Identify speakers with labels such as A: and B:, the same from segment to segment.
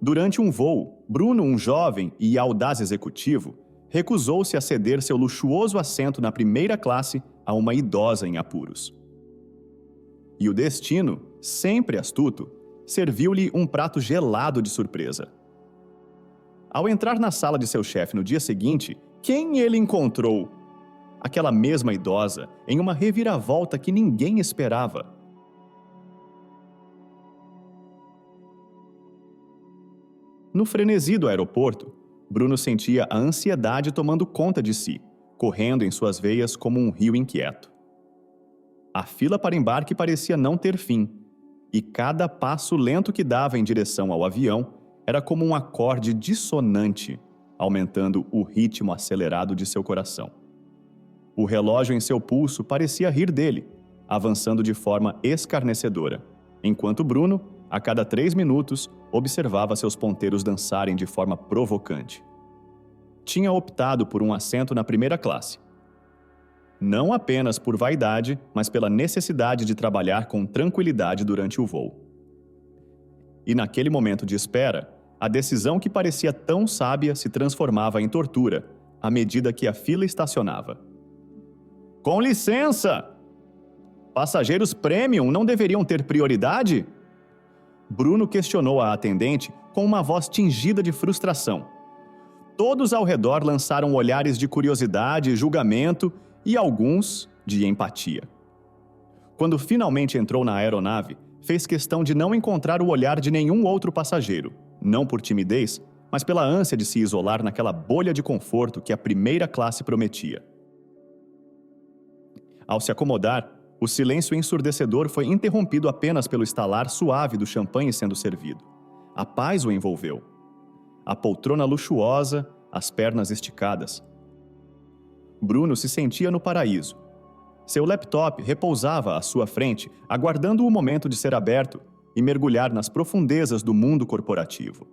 A: Durante um voo, Bruno, um jovem e audaz executivo, recusou-se a ceder seu luxuoso assento na primeira classe a uma idosa em apuros. E o destino, sempre astuto, serviu-lhe um prato gelado de surpresa. Ao entrar na sala de seu chefe no dia seguinte, quem ele encontrou? Aquela mesma idosa, em uma reviravolta que ninguém esperava. No frenesi do aeroporto, Bruno sentia a ansiedade tomando conta de si, correndo em suas veias como um rio inquieto. A fila para embarque parecia não ter fim, e cada passo lento que dava em direção ao avião era como um acorde dissonante, aumentando o ritmo acelerado de seu coração. O relógio em seu pulso parecia rir dele, avançando de forma escarnecedora, enquanto Bruno, a cada 3 minutos, observava seus ponteiros dançarem de forma provocante. Tinha optado por um assento na primeira classe. Não apenas por vaidade, mas pela necessidade de trabalhar com tranquilidade durante o voo. E naquele momento de espera, a decisão que parecia tão sábia se transformava em tortura, à medida que a fila estacionava. Com licença! Passageiros premium não deveriam ter prioridade? Bruno questionou a atendente com uma voz tingida de frustração. Todos ao redor lançaram olhares de curiosidade, julgamento e alguns de empatia. Quando finalmente entrou na aeronave, fez questão de não encontrar o olhar de nenhum outro passageiro, não por timidez, mas pela ânsia de se isolar naquela bolha de conforto que a primeira classe prometia. Ao se acomodar, o silêncio ensurdecedor foi interrompido apenas pelo estalar suave do champanhe sendo servido. A paz o envolveu. A poltrona luxuosa, as pernas esticadas. Bruno se sentia no paraíso. Seu laptop repousava à sua frente, aguardando o momento de ser aberto e mergulhar nas profundezas do mundo corporativo.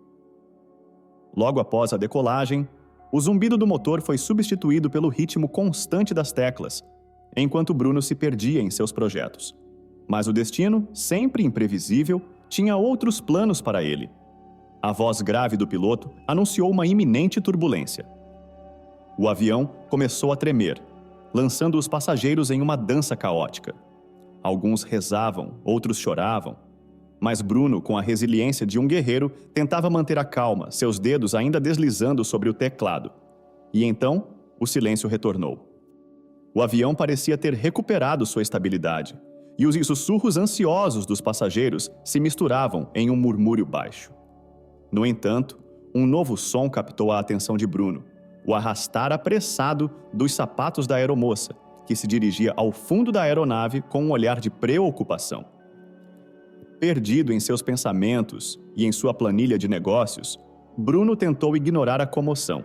A: Logo após a decolagem, o zumbido do motor foi substituído pelo ritmo constante das teclas, enquanto Bruno se perdia em seus projetos. Mas o destino, sempre imprevisível, tinha outros planos para ele. A voz grave do piloto anunciou uma iminente turbulência. O avião começou a tremer, lançando os passageiros em uma dança caótica. Alguns rezavam, outros choravam. Mas Bruno, com a resiliência de um guerreiro, tentava manter a calma, seus dedos ainda deslizando sobre o teclado. E então, o silêncio retornou. O avião parecia ter recuperado sua estabilidade, e os sussurros ansiosos dos passageiros se misturavam em um murmúrio baixo. No entanto, um novo som captou a atenção de Bruno, o arrastar apressado dos sapatos da aeromoça, que se dirigia ao fundo da aeronave com um olhar de preocupação. Perdido em seus pensamentos e em sua planilha de negócios, Bruno tentou ignorar a comoção.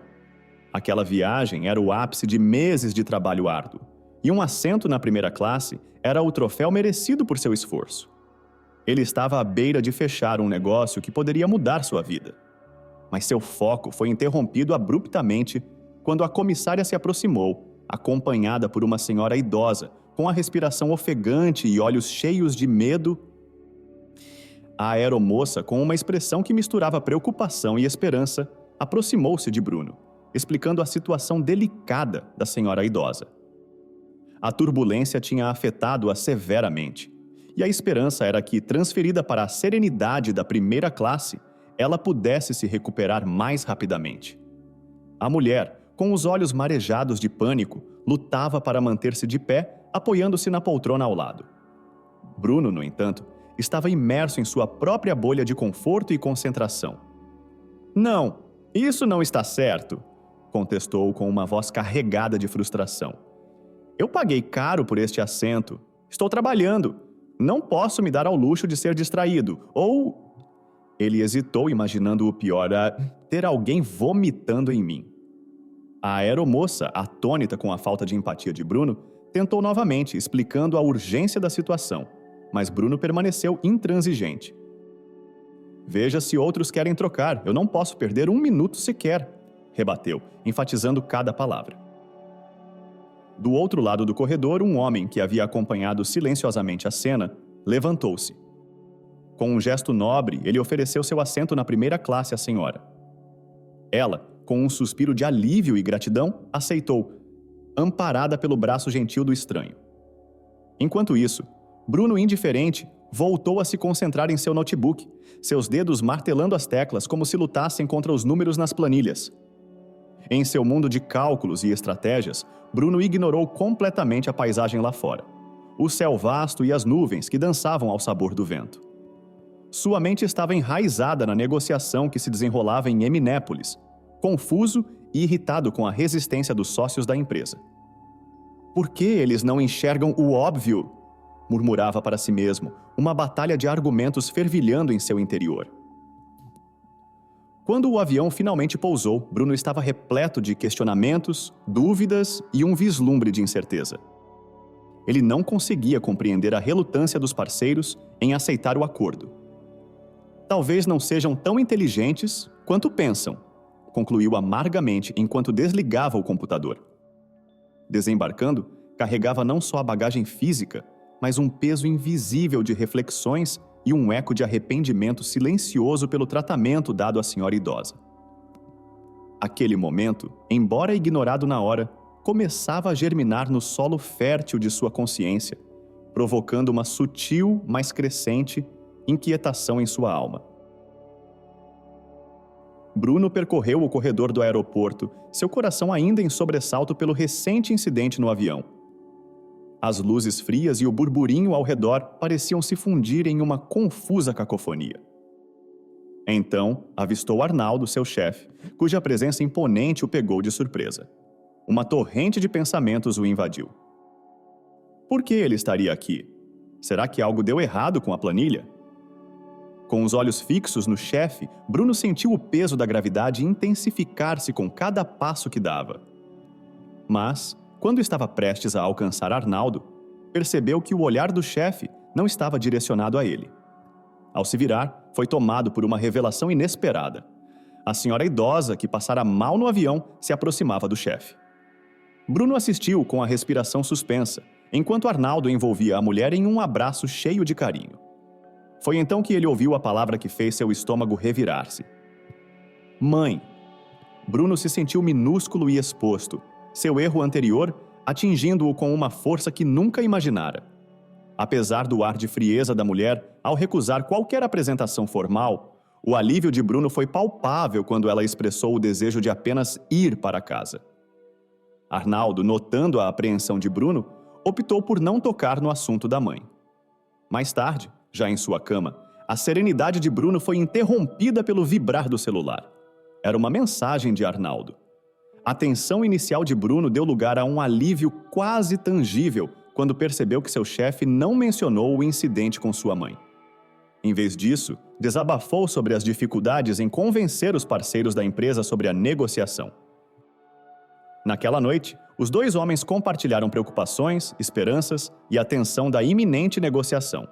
A: Aquela viagem era o ápice de meses de trabalho árduo, e um assento na primeira classe era o troféu merecido por seu esforço. Ele estava à beira de fechar um negócio que poderia mudar sua vida. Mas seu foco foi interrompido abruptamente quando a comissária se aproximou, acompanhada por uma senhora idosa, com a respiração ofegante e olhos cheios de medo. A aeromoça, com uma expressão que misturava preocupação e esperança, aproximou-se de Bruno, explicando a situação delicada da senhora idosa. A turbulência tinha afetado-a severamente, e a esperança era que, transferida para a serenidade da primeira classe, ela pudesse se recuperar mais rapidamente. A mulher, com os olhos marejados de pânico, lutava para manter-se de pé, apoiando-se na poltrona ao lado. Bruno, no entanto, estava imerso em sua própria bolha de conforto e concentração. "Não, isso não está certo", contestou com uma voz carregada de frustração. "Eu paguei caro por este assento. Estou trabalhando. Não posso me dar ao luxo de ser distraído. Ou..." Ele hesitou, imaginando o pior, ter alguém vomitando em mim. A aeromoça, atônita com a falta de empatia de Bruno, tentou novamente, explicando a urgência da situação, mas Bruno permaneceu intransigente. "Veja se outros querem trocar. Eu não posso perder 1 minuto sequer", rebateu, enfatizando cada palavra. Do outro lado do corredor, um homem que havia acompanhado silenciosamente a cena levantou-se. Com um gesto nobre, ele ofereceu seu assento na primeira classe à senhora. Ela, com um suspiro de alívio e gratidão, aceitou, amparada pelo braço gentil do estranho. Enquanto isso, Bruno, indiferente, voltou a se concentrar em seu notebook, seus dedos martelando as teclas como se lutassem contra os números nas planilhas. Em seu mundo de cálculos e estratégias, Bruno ignorou completamente a paisagem lá fora, o céu vasto e as nuvens que dançavam ao sabor do vento. Sua mente estava enraizada na negociação que se desenrolava em Eminépolis, confuso e irritado com a resistência dos sócios da empresa. Por que eles não enxergam o óbvio? Murmurava para si mesmo, uma batalha de argumentos fervilhando em seu interior. Quando o avião finalmente pousou, Bruno estava repleto de questionamentos, dúvidas e um vislumbre de incerteza. Ele não conseguia compreender a relutância dos parceiros em aceitar o acordo. Talvez não sejam tão inteligentes quanto pensam, concluiu amargamente enquanto desligava o computador. Desembarcando, carregava não só a bagagem física, mas um peso invisível de reflexões e um eco de arrependimento silencioso pelo tratamento dado à senhora idosa. Aquele momento, embora ignorado na hora, começava a germinar no solo fértil de sua consciência, provocando uma sutil, mas crescente, inquietação em sua alma. Bruno percorreu o corredor do aeroporto, seu coração ainda em sobressalto pelo recente incidente no avião. As luzes frias e o burburinho ao redor pareciam se fundir em uma confusa cacofonia. Então, avistou Arnaldo, seu chefe, cuja presença imponente o pegou de surpresa. Uma torrente de pensamentos o invadiu. Por que ele estaria aqui? Será que algo deu errado com a planilha? Com os olhos fixos no chefe, Bruno sentiu o peso da gravidade intensificar-se com cada passo que dava. Mas, quando estava prestes a alcançar Arnaldo, percebeu que o olhar do chefe não estava direcionado a ele. Ao se virar, foi tomado por uma revelação inesperada. A senhora idosa, que passara mal no avião, se aproximava do chefe. Bruno assistiu com a respiração suspensa, enquanto Arnaldo envolvia a mulher em um abraço cheio de carinho. Foi então que ele ouviu a palavra que fez seu estômago revirar-se. Mãe. Bruno se sentiu minúsculo e exposto, seu erro anterior atingindo-o com uma força que nunca imaginara. Apesar do ar de frieza da mulher, ao recusar qualquer apresentação formal, o alívio de Bruno foi palpável quando ela expressou o desejo de apenas ir para casa. Arnaldo, notando a apreensão de Bruno, optou por não tocar no assunto da mãe. Mais tarde, já em sua cama, a serenidade de Bruno foi interrompida pelo vibrar do celular. Era uma mensagem de Arnaldo. A tensão inicial de Bruno deu lugar a um alívio quase tangível quando percebeu que seu chefe não mencionou o incidente com sua mãe. Em vez disso, desabafou sobre as dificuldades em convencer os parceiros da empresa sobre a negociação. Naquela noite, os dois homens compartilharam preocupações, esperanças e a tensão da iminente negociação.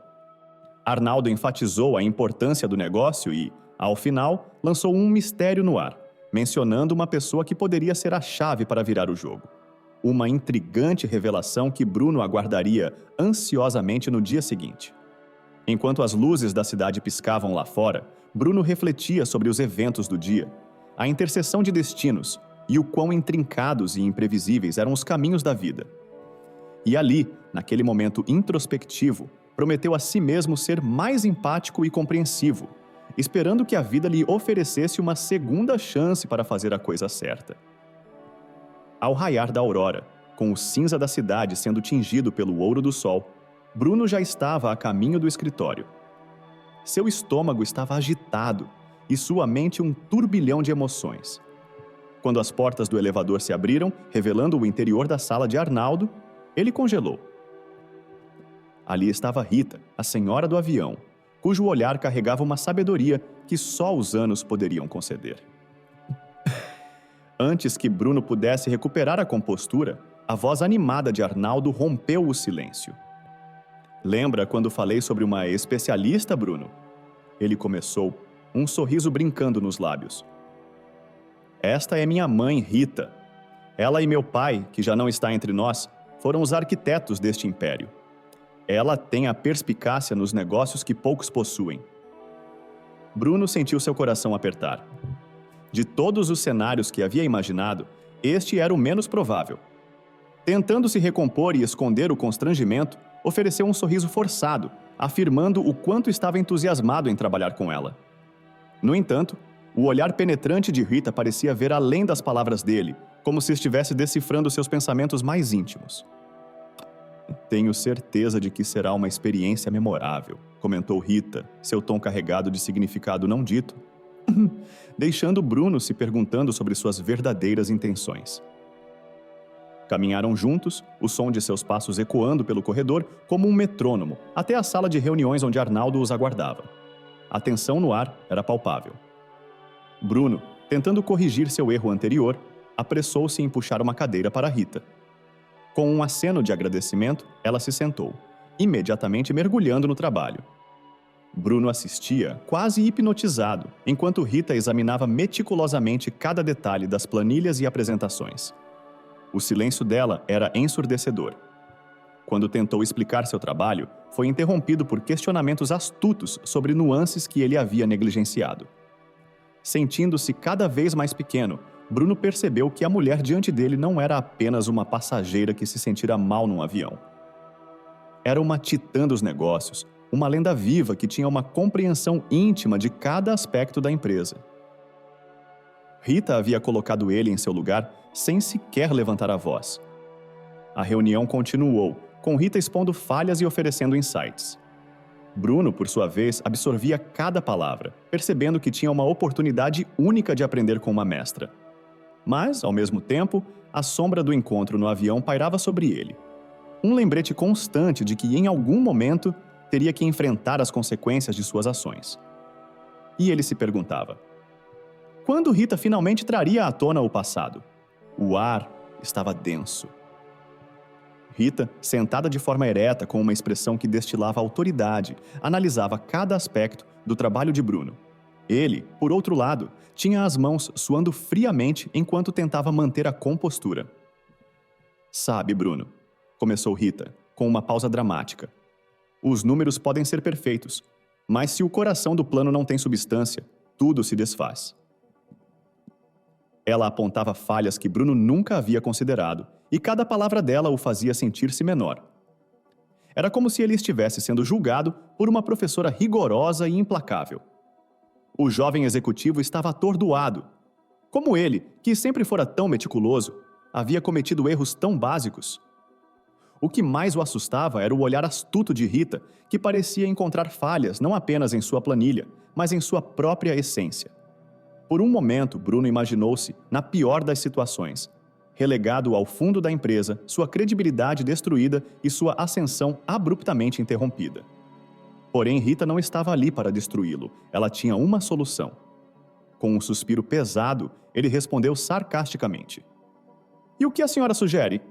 A: Arnaldo enfatizou a importância do negócio e, ao final, lançou um mistério no ar, mencionando uma pessoa que poderia ser a chave para virar o jogo. Uma intrigante revelação que Bruno aguardaria ansiosamente no dia seguinte. Enquanto as luzes da cidade piscavam lá fora, Bruno refletia sobre os eventos do dia, a interseção de destinos e o quão intrincados e imprevisíveis eram os caminhos da vida. E ali, naquele momento introspectivo, prometeu a si mesmo ser mais empático e compreensivo, esperando que a vida lhe oferecesse uma segunda chance para fazer a coisa certa. Ao raiar da aurora, com o cinza da cidade sendo tingido pelo ouro do sol, Bruno já estava a caminho do escritório. Seu estômago estava agitado e sua mente um turbilhão de emoções. Quando as portas do elevador se abriram, revelando o interior da sala de Arnaldo, ele congelou. Ali estava Rita, a senhora do avião, cujo olhar carregava uma sabedoria que só os anos poderiam conceder. Antes que Bruno pudesse recuperar a compostura, a voz animada de Arnaldo rompeu o silêncio. Lembra quando falei sobre uma especialista, Bruno? Ele começou, um sorriso brincando nos lábios. Esta é minha mãe, Rita. Ela e meu pai, que já não está entre nós, foram os arquitetos deste império. Ela tem a perspicácia nos negócios que poucos possuem, Bruno sentiu seu coração apertar. De todos os cenários que havia imaginado, este era o menos provável. Tentando se recompor e esconder o constrangimento, ofereceu um sorriso forçado, afirmando o quanto estava entusiasmado em trabalhar com ela. No entanto, o olhar penetrante de Rita parecia ver além das palavras dele, como se estivesse decifrando seus pensamentos mais íntimos. "Tenho certeza de que será uma experiência memorável", comentou Rita, seu tom carregado de significado não dito, deixando Bruno se perguntando sobre suas verdadeiras intenções. Caminharam juntos, o som de seus passos ecoando pelo corredor como um metrônomo, até a sala de reuniões onde Arnaldo os aguardava. A tensão no ar era palpável. Bruno, tentando corrigir seu erro anterior, apressou-se em puxar uma cadeira para Rita. Com um aceno de agradecimento, ela se sentou, imediatamente mergulhando no trabalho. Bruno assistia, quase hipnotizado, enquanto Rita examinava meticulosamente cada detalhe das planilhas e apresentações. O silêncio dela era ensurdecedor. Quando tentou explicar seu trabalho, foi interrompido por questionamentos astutos sobre nuances que ele havia negligenciado. Sentindo-se cada vez mais pequeno, Bruno percebeu que a mulher diante dele não era apenas uma passageira que se sentira mal num avião. Era uma titã dos negócios, uma lenda viva que tinha uma compreensão íntima de cada aspecto da empresa. Rita havia colocado ele em seu lugar sem sequer levantar a voz. A reunião continuou, com Rita expondo falhas e oferecendo insights. Bruno, por sua vez, absorvia cada palavra, percebendo que tinha uma oportunidade única de aprender com uma mestra. Mas, ao mesmo tempo, a sombra do encontro no avião pairava sobre ele. Um lembrete constante de que, em algum momento, teria que enfrentar as consequências de suas ações. E ele se perguntava: quando Rita finalmente traria à tona o passado? O ar estava denso. Rita, sentada de forma ereta com uma expressão que destilava autoridade, analisava cada aspecto do trabalho de Bruno. Ele, por outro lado, tinha as mãos suando friamente enquanto tentava manter a compostura. "Sabe, Bruno", começou Rita, com uma pausa dramática, "os números podem ser perfeitos, mas se o coração do plano não tem substância, tudo se desfaz." Ela apontava falhas que Bruno nunca havia considerado, e cada palavra dela o fazia sentir-se menor. Era como se ele estivesse sendo julgado por uma professora rigorosa e implacável. O jovem executivo estava atordoado. Como ele, que sempre fora tão meticuloso, havia cometido erros tão básicos? O que mais o assustava era o olhar astuto de Rita, que parecia encontrar falhas não apenas em sua planilha, mas em sua própria essência. Por um momento, Bruno imaginou-se na pior das situações, relegado ao fundo da empresa, sua credibilidade destruída e sua ascensão abruptamente interrompida. Porém, Rita não estava ali para destruí-lo, ela tinha uma solução. Com um suspiro pesado, ele respondeu sarcasticamente: "E o que a senhora sugere?"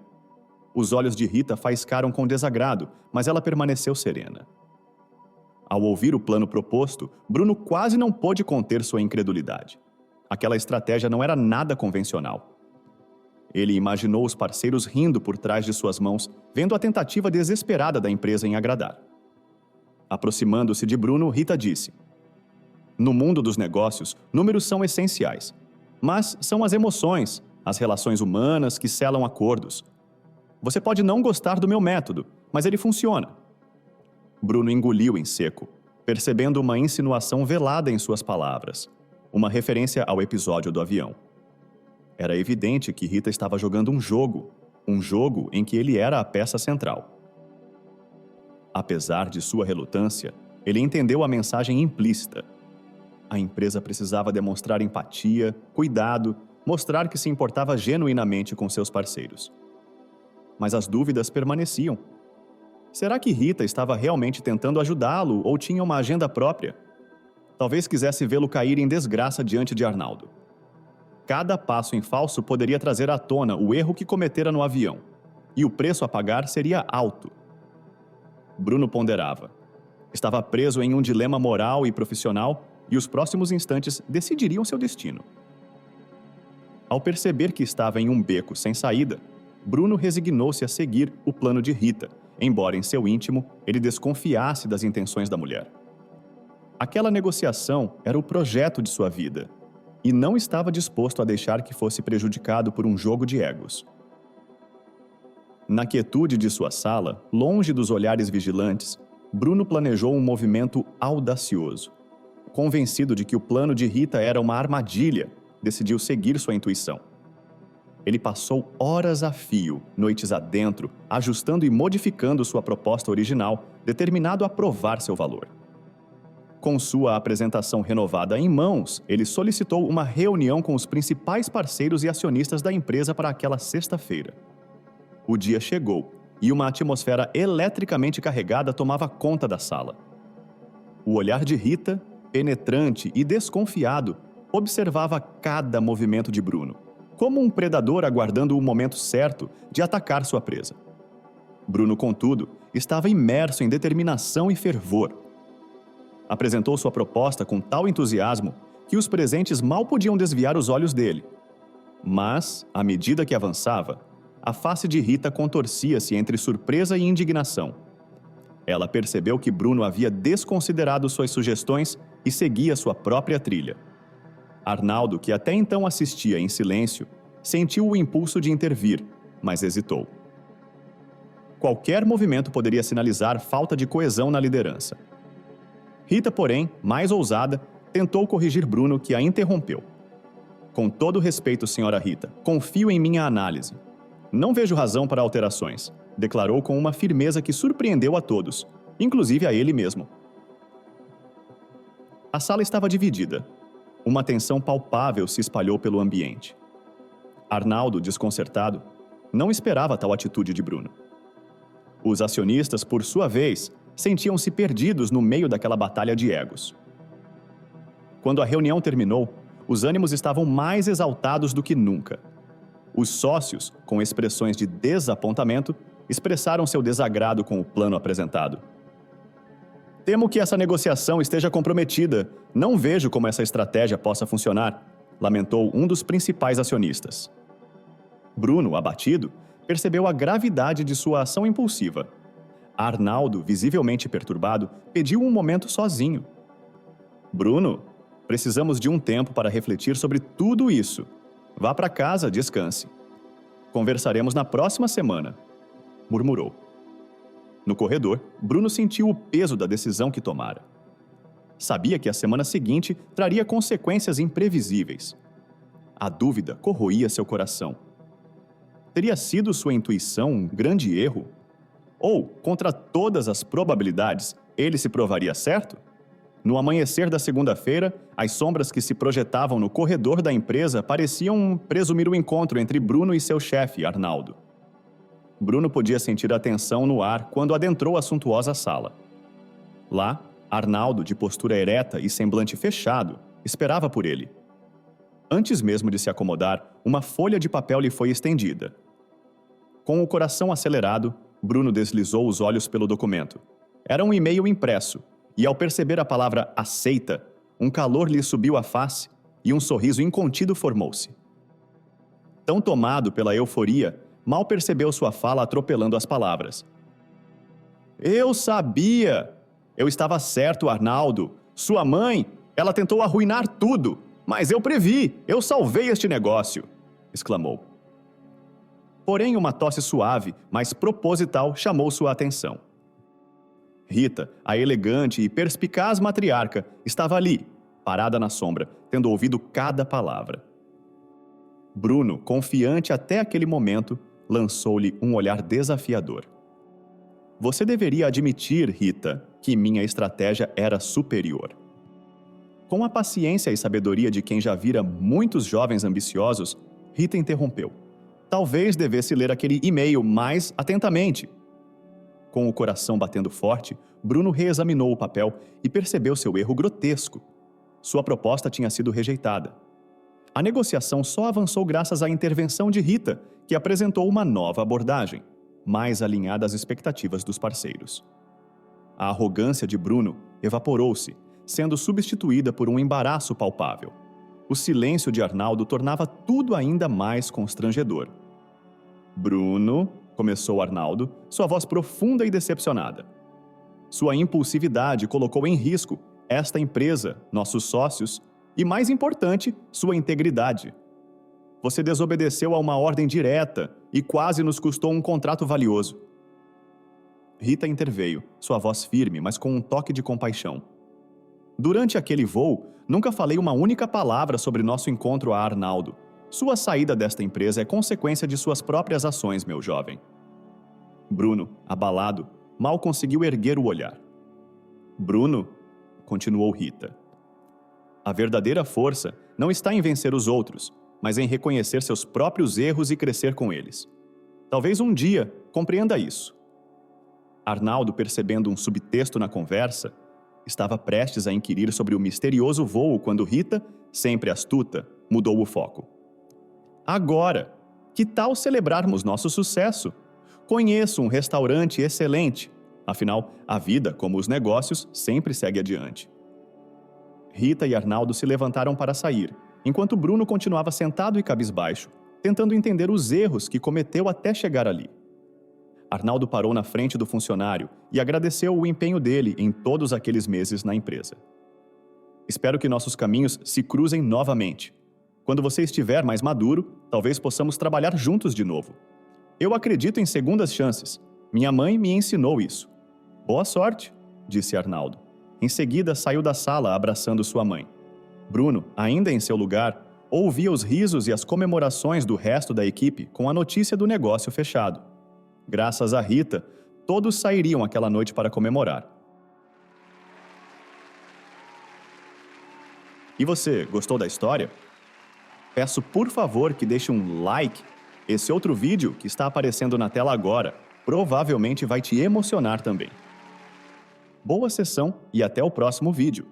A: Os olhos de Rita faiscaram com desagrado, mas ela permaneceu serena. Ao ouvir o plano proposto, Bruno quase não pôde conter sua incredulidade. Aquela estratégia não era nada convencional. Ele imaginou os parceiros rindo por trás de suas mãos, vendo a tentativa desesperada da empresa em agradar. Aproximando-se de Bruno, Rita disse: "No mundo dos negócios, números são essenciais. Mas são as emoções, as relações humanas que selam acordos. Você pode não gostar do meu método, mas ele funciona." Bruno engoliu em seco, percebendo uma insinuação velada em suas palavras, uma referência ao episódio do avião. Era evidente que Rita estava jogando um jogo em que ele era a peça central. Apesar de sua relutância, ele entendeu a mensagem implícita. A empresa precisava demonstrar empatia, cuidado, mostrar que se importava genuinamente com seus parceiros. Mas as dúvidas permaneciam. Será que Rita estava realmente tentando ajudá-lo ou tinha uma agenda própria? Talvez quisesse vê-lo cair em desgraça diante de Arnaldo. Cada passo em falso poderia trazer à tona o erro que cometera no avião, e o preço a pagar seria alto. Bruno ponderava. Estava preso em um dilema moral e profissional, e os próximos instantes decidiriam seu destino. Ao perceber que estava em um beco sem saída, Bruno resignou-se a seguir o plano de Rita, embora em seu íntimo ele desconfiasse das intenções da mulher. Aquela negociação era o projeto de sua vida, e não estava disposto a deixar que fosse prejudicado por um jogo de egos. Na quietude de sua sala, longe dos olhares vigilantes, Bruno planejou um movimento audacioso. Convencido de que o plano de Rita era uma armadilha, decidiu seguir sua intuição. Ele passou horas a fio, noites adentro, ajustando e modificando sua proposta original, determinado a provar seu valor. Com sua apresentação renovada em mãos, ele solicitou uma reunião com os principais parceiros e acionistas da empresa para aquela sexta-feira. O dia chegou e uma atmosfera eletricamente carregada tomava conta da sala. O olhar de Rita, penetrante e desconfiado, observava cada movimento de Bruno, como um predador aguardando o momento certo de atacar sua presa. Bruno, contudo, estava imerso em determinação e fervor. Apresentou sua proposta com tal entusiasmo que os presentes mal podiam desviar os olhos dele. Mas, à medida que avançava, a face de Rita contorcia-se entre surpresa e indignação. Ela percebeu que Bruno havia desconsiderado suas sugestões e seguia sua própria trilha. Arnaldo, que até então assistia em silêncio, sentiu o impulso de intervir, mas hesitou. Qualquer movimento poderia sinalizar falta de coesão na liderança. Rita, porém, mais ousada, tentou corrigir Bruno, que a interrompeu. Com todo respeito, senhora Rita, confio em minha análise. Não vejo razão para alterações, declarou com uma firmeza que surpreendeu a todos, inclusive a ele mesmo. A sala estava dividida. Uma tensão palpável se espalhou pelo ambiente. Arnaldo, desconcertado, não esperava tal atitude de Bruno. Os acionistas, por sua vez, sentiam-se perdidos no meio daquela batalha de egos. Quando a reunião terminou, os ânimos estavam mais exaltados do que nunca. Os sócios, com expressões de desapontamento, expressaram seu desagrado com o plano apresentado. Temo que essa negociação esteja comprometida. Não vejo como essa estratégia possa funcionar, lamentou um dos principais acionistas. Bruno, abatido, percebeu a gravidade de sua ação impulsiva. Arnaldo, visivelmente perturbado, pediu um momento sozinho. Bruno, precisamos de um tempo para refletir sobre tudo isso. Vá para casa, descanse. Conversaremos na próxima semana, murmurou. No corredor, Bruno sentiu o peso da decisão que tomara. Sabia que a semana seguinte traria consequências imprevisíveis. A dúvida corroía seu coração. Teria sido sua intuição um grande erro? Ou, contra todas as probabilidades, ele se provaria certo? No amanhecer da segunda-feira, as sombras que se projetavam no corredor da empresa pareciam presumir o encontro entre Bruno e seu chefe, Arnaldo. Bruno podia sentir a tensão no ar quando adentrou a suntuosa sala. Lá, Arnaldo, de postura ereta e semblante fechado, esperava por ele. Antes mesmo de se acomodar, uma folha de papel lhe foi estendida. Com o coração acelerado, Bruno deslizou os olhos pelo documento. Era um e-mail impresso, e ao perceber a palavra aceita, um calor lhe subiu à face e um sorriso incontido formou-se. Tão tomado pela euforia, mal percebeu sua fala atropelando as palavras. Eu sabia! Eu estava certo, Arnaldo. Sua mãe, ela tentou arruinar tudo, mas eu previ, eu salvei este negócio, exclamou. Porém, uma tosse suave, mas proposital, chamou sua atenção. Rita, a elegante e perspicaz matriarca, estava ali, parada na sombra, tendo ouvido cada palavra. Bruno, confiante até aquele momento, lançou-lhe um olhar desafiador. Você deveria admitir, Rita, que minha estratégia era superior. Com a paciência e sabedoria de quem já vira muitos jovens ambiciosos, Rita interrompeu. Talvez devesse ler aquele e-mail mais atentamente. Com o coração batendo forte, Bruno reexaminou o papel e percebeu seu erro grotesco. Sua proposta tinha sido rejeitada. A negociação só avançou graças à intervenção de Rita, que apresentou uma nova abordagem, mais alinhada às expectativas dos parceiros. A arrogância de Bruno evaporou-se, sendo substituída por um embaraço palpável. O silêncio de Arnaldo tornava tudo ainda mais constrangedor. Bruno, começou Arnaldo, sua voz profunda e decepcionada. Sua impulsividade colocou em risco, esta empresa, nossos sócios e, mais importante, sua integridade. Você desobedeceu a uma ordem direta e quase nos custou um contrato valioso. Rita interveio, sua voz firme, mas com um toque de compaixão. Durante aquele voo, nunca falei uma única palavra sobre nosso encontro a Arnaldo. Sua saída desta empresa é consequência de suas próprias ações, meu jovem. Bruno, abalado, mal conseguiu erguer o olhar. Bruno, continuou Rita. A verdadeira força não está em vencer os outros, mas em reconhecer seus próprios erros e crescer com eles. Talvez um dia compreenda isso. Arnaldo, percebendo um subtexto na conversa, estava prestes a inquirir sobre o misterioso voo quando Rita, sempre astuta, mudou o foco. Agora, que tal celebrarmos nosso sucesso? Conheço um restaurante excelente. Afinal, a vida, como os negócios, sempre segue adiante. Rita e Arnaldo se levantaram para sair, enquanto Bruno continuava sentado e cabisbaixo, tentando entender os erros que cometeu até chegar ali. Arnaldo parou na frente do funcionário e agradeceu o empenho dele em todos aqueles meses na empresa. Espero que nossos caminhos se cruzem novamente. Quando você estiver mais maduro, talvez possamos trabalhar juntos de novo. Eu acredito em segundas chances. Minha mãe me ensinou isso. Boa sorte, disse Arnaldo. Em seguida, saiu da sala abraçando sua mãe. Bruno, ainda em seu lugar, ouvia os risos e as comemorações do resto da equipe com a notícia do negócio fechado. Graças a Rita, todos sairiam aquela noite para comemorar. E você, gostou da história? Peço por favor que deixe um like. Esse outro vídeo que está aparecendo na tela agora provavelmente vai te emocionar também. Boa sessão e até o próximo vídeo.